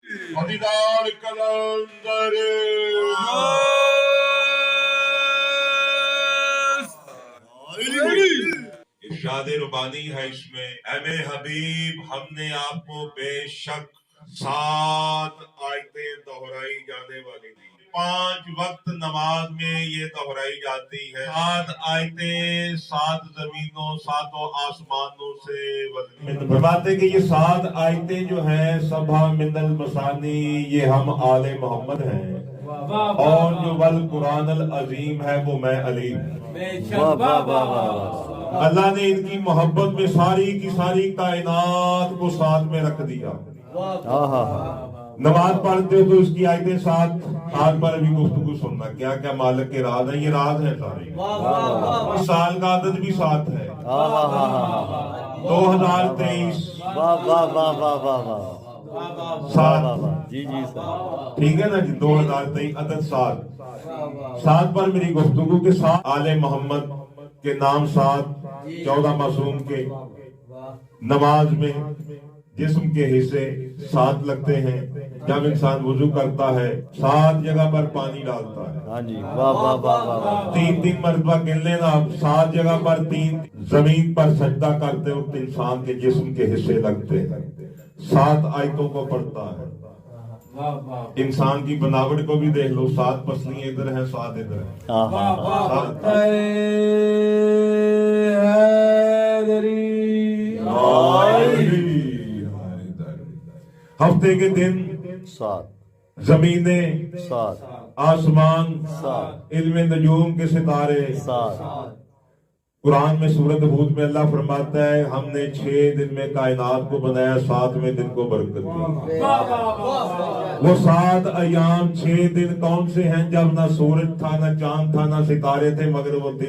मदीदार कलंदर इरशाद रुबानी है इसमें, ऐ मेरे हबीब हमने आपको बेशक 7 आयतें दोहराई जाने वाली दी। 5 वक्त नमाज में ये दोहराई जाती है। 7 आयतें 7 जमीनों 7 आसमानों से फरमाते कि ये 7 आयतें जो हैं सबा मिनल मसानी, ये हम आले मोहम्मद हैं, और जो वल कुरान अल अजीम है वो मैं अली। अल्लाह ने इनकी मोहब्बत में सारी की सारी कायनात को साथ में रख दिया। नमाज पढ़ते हो तो उसकी आयतें साथ पर भी गुफ्तगू सुनना, क्या क्या मालिक के राज है, ये राज है सारे। इस साल का आदत भी साथ है 2023 जी जी सर, ठीक है ना जी। 2023 अदद 7 पर मेरी गुफ्तगू के साथ आले मोहम्मद के नाम 7 14 मासूम के नमाज में जिस्म के हिस्से 7 लगते हैं। जब इंसान वुजू करता है 7 जगह पर पानी डालता है। हाँ जी, वाह वाह वाह वाह। 3 मरतबा गिन लेना आप, 7 जगह पर 3 जमीन पर सजदा करते वक्त इंसान के जिस्म के हिस्से लगते हैं। 7 आयतों को पढ़ता है। इंसान की बनावट को भी देख लो, 7 पसलियां इधर हैं 7 इधर हैं। हफ्ते के दिन 7, जमीनें 7, आसमान 7, इल्म नजूम के सितारे 7। कुरान में सूरत हूद में अल्लाह फरमाता है हमने 6 दिन में कायनात को बनाया, 7वें दिन को बरकत दी। वो 7 अयाम 6 दिन कौन से हैं जब ना सूरज था, ना चांद था, ना सितारे थे, मगर वो दिन